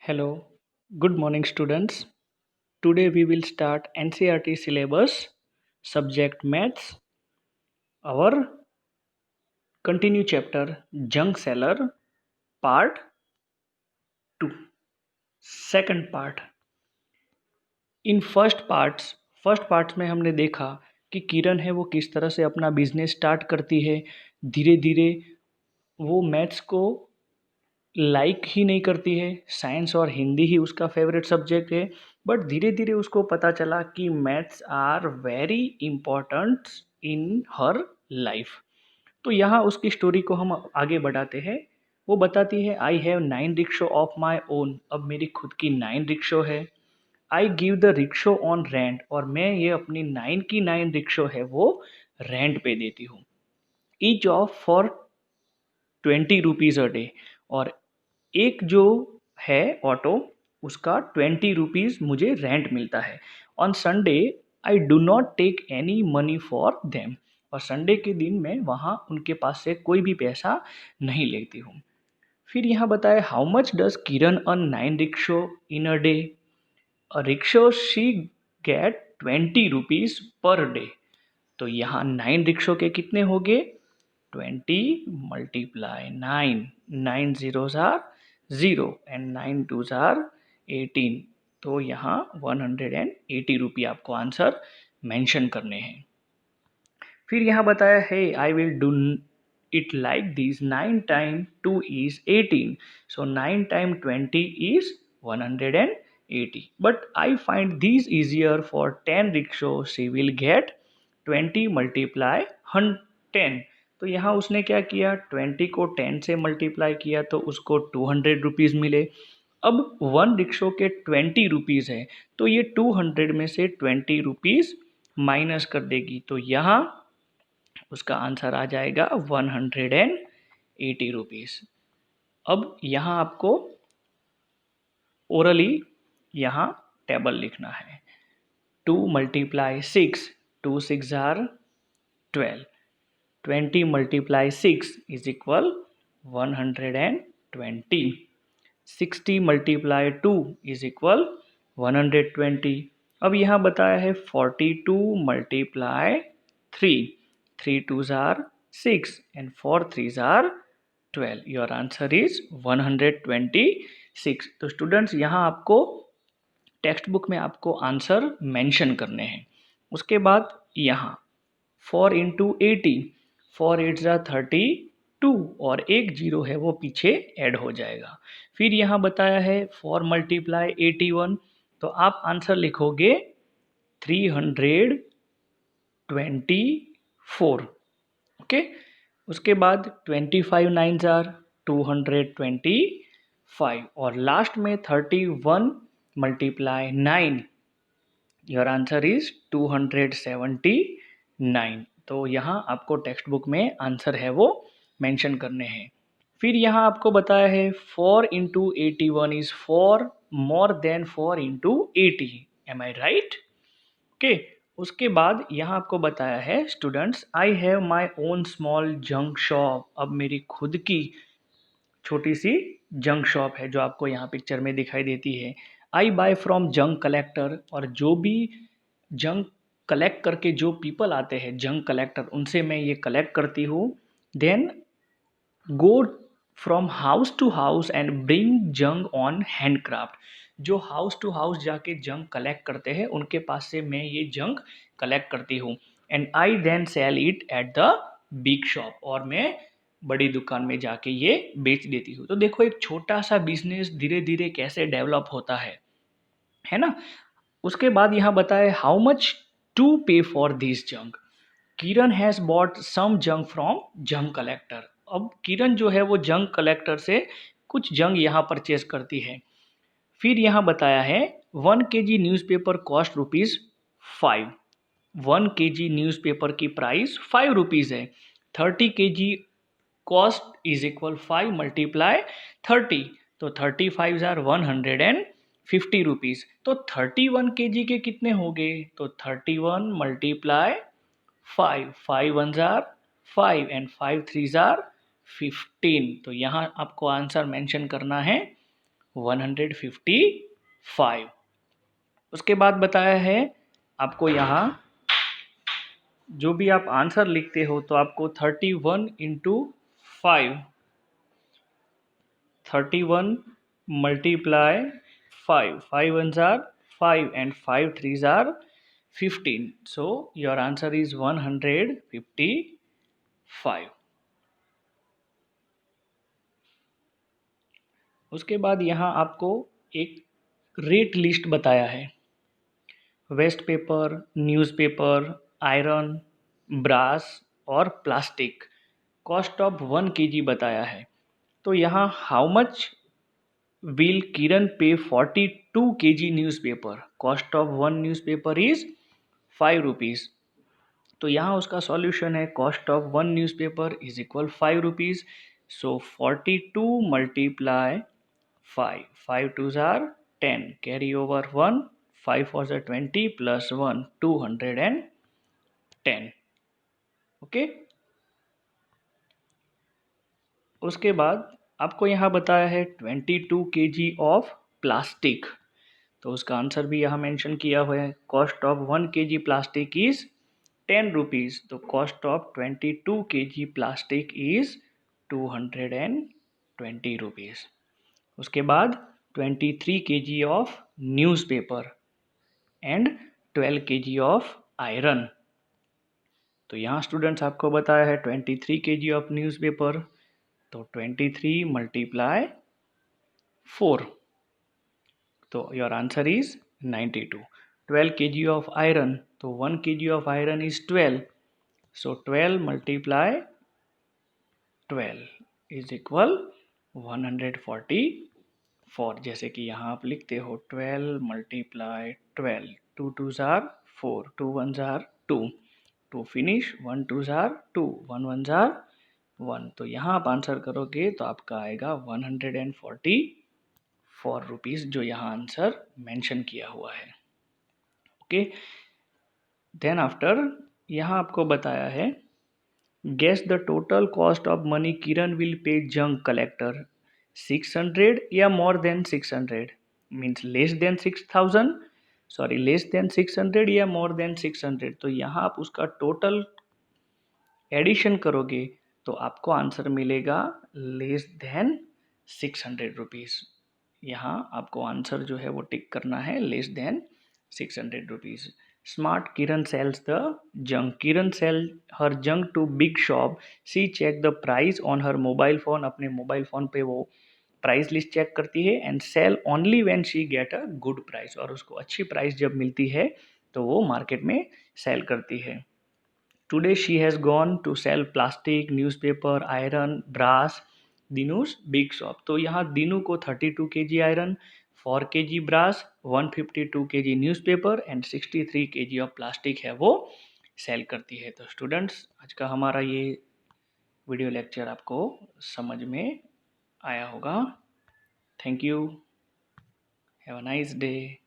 Hello, good morning, students. Today we will start NCERT syllabus, subject Maths, our continue chapter Junk Seller, part 2, second part. In first parts में हमने देखा कि किरण है वो किस तरह से अपना बिजनेस स्टार्ट करती है। धीरे धीरे वो मैथ्स को लाइक ही नहीं करती है, साइंस और हिंदी ही उसका फेवरेट सब्जेक्ट है। बट धीरे धीरे उसको पता चला कि maths are very important in her life. तो यहाँ उसकी स्टोरी को हम आगे बढ़ाते हैं। वो बताती है I have 9 rickshaw of my own. अब मेरी खुद की 9 रिक्शो है। I give the rickshaw on rent, और मैं ये अपनी 9 की 9 रिक्शो है वो रेंट पे देती हूँ। Each of for 20 rupees a day, और एक जो है ऑटो उसका 20 रुपीज़ मुझे रेंट मिलता है। On Sunday I do not take any money for them, और संडे के दिन मैं वहाँ उनके पास से कोई भी पैसा नहीं लेती हूँ। फिर यहाँ बताए how much does Kiran earn 9 rickshaw in a day. A rickshaw she get 20 rupees per day. तो यहाँ 9 रिक्शो के कितने हो गए? 20 multiply 9, 9 zeros are 0 and 9 twos are 18। तो यहाँ 180 रुपये आपको आंसर मेंशन करने हैं। फिर यहाँ बताया है I will do it like this 9 time 2 is 18, so 9 time 20 is 180, but I find these easier for 10 rickshaw, she will get 20 multiply 10। तो यहाँ उसने क्या किया, 20 को 10 से मल्टीप्लाई किया तो उसको 200 रुपीज़ मिले। अब 1 रिक्शो के 20 रुपीज़ है, तो ये 200 में से 20 रुपीज़ माइनस कर देगी, तो यहाँ उसका आंसर आ जाएगा 180 रुपीज़। अब यहाँ आपको ओरली यहाँ टेबल लिखना है। 2 multiply 6, 2 6 are 12, 20 multiply 6 is equal 120, 60 multiply 2 is equal 120। अब यहाँ बताया है 42 multiply 3, 3 2s are 6 and 4 3s are 12। Your answer is 126। तो स्टूडेंट्स यहाँ आपको टेक्स्ट बुक में आपको आंसर मेंशन करने हैं। उसके बाद यहाँ 4 इंटू 80, 4 8 ज़ा 32, और एक जीरो है वो पीछे ऐड हो जाएगा। फिर यहाँ बताया है 4 मल्टीप्लाई 81, तो आप आंसर लिखोगे 324। ओके, उसके बाद 25 9 ज़ार 225, और लास्ट में 31 मल्टीप्लाई 9, योर आंसर इज 279। तो यहाँ आपको टेक्स्ट बुक में आंसर है वो मेंशन करने हैं। फिर यहाँ आपको बताया है 4 into 81 is 4 more than 4 into 80। Am I right? Okay, उसके बाद यहाँ आपको बताया है students I have my own small junk shop. अब मेरी खुद की छोटी सी जंक शॉप है जो आपको यहाँ पिक्चर में दिखाई देती है। आई बाय फ्रॉम जंक कलेक्टर, और जो भी जंक कलेक्ट करके जो पीपल आते हैं जंक कलेक्टर, उनसे मैं ये कलेक्ट करती हूँ। Then go from house to house and bring junk on handcraft. जो हाउस टू हाउस जाके जंक कलेक्ट करते हैं उनके पास से मैं ये जंक कलेक्ट करती हूँ। And I then sell it at the big shop, और मैं बड़ी दुकान में जाके ये बेच देती हूँ। तो देखो एक छोटा सा बिजनेस धीरे धीरे कैसे डेवलप होता है ना। उसके बाद यहाँ बताए how much to pay for this junk. Kiran has bought some junk from junk collector. अब किरण जो है वो जंक कलेक्टर से कुछ जंक यहाँ परचेज करती है। फिर यहाँ बताया है 1 kg newspaper cost ₹5। 1 kg newspaper की प्राइस 5 रुपीज़ है। 30 kg cost is equal 5 multiply 30, तो 35 ज़ार 150 रुपीज़। तो 31 kg के कितने हो गए? तो 31 मल्टीप्लाई 5, 5 1 ज़ार 5 एंड 5 3 ज़ार 15। तो यहाँ आपको आंसर मेंशन करना है 155। उसके बाद बताया है आपको यहाँ जो भी आप आंसर लिखते हो तो आपको 31 into 5, 31 multiply 5, 5 ones are 5 and 5 threes are 15. So your answer is 155. उसके बाद यहाँ आपको एक रेट लिस्ट बताया है। Waste paper, newspaper, iron, brass और प्लास्टिक, कॉस्ट ऑफ 1 kg बताया है। तो यहाँ how much will Kiran pay 42 kg newspaper? Cost of one newspaper is 5 rupees. तो यहाँ उसका सॉल्यूशन है cost of one newspaper is equal 5 rupees. So 42 multiply 5, 5 2s are 10, carry over 1, 5 4s are 20 plus 1 210। Okay, उसके बाद आपको यहाँ बताया है 22 kg ऑफ प्लास्टिक। तो उसका आंसर भी यहाँ मेंशन किया हुआ है। Cost of 1 kg plastic is 10 rupees. तो cost of 22 kg plastic is 220 rupees. उसके बाद 23 kg of newspaper and 12 kg of iron. तो यहाँ स्टूडेंट्स आपको बताया है 23 kg ऑफ न्यूज़पेपर, तो 23 मल्टीप्लाई 4, तो your answer is 92। 12 kg of iron, तो 1 kg of iron is 12, so 12 multiply 12 is equal 144। जैसे कि यहाँ आप लिखते हो 12 multiply 12, 2 2s are 4, 2 1s are 2, to finish 1 2s are 2, 1 1s are 1। तो यहाँ आप आंसर करोगे तो आपका आएगा 144 रुपीज़, जो यहाँ आंसर मेंशन किया हुआ है। ओके, देन आफ्टर यहाँ आपको बताया है guess the total cost of money Kiran will pay junk collector, 600 या more than 600, means less than 6000, sorry less than 600 या मोर देन 600। तो यहाँ आप उसका टोटल एडिशन करोगे तो आपको आंसर मिलेगा लेस देन 600 रुपीज़। यहाँ आपको आंसर जो है वो टिक करना है less than 600 rupees. Smart Kiran sells the junk, Kiran sell her junk to big shop, see check the price on her mobile phone, अपने मोबाइल फ़ोन पे वो प्राइस लिस्ट चेक करती है, and sell only when she get a good price, और उसको अच्छी price जब मिलती है तो वो मार्केट में सेल करती है। Today she has gone to sell plastic, newspaper, iron, brass, Dinu's big shop. तो यहाँ दिनू को 32 kg iron, 4 kg brass, 152 kg newspaper and 63 kg of plastic है वो सेल करती है। तो स्टूडेंट्स, आज का हमारा ये वीडियो लेक्चर आपको समझ में आया होगा। Thank you, have a nice day.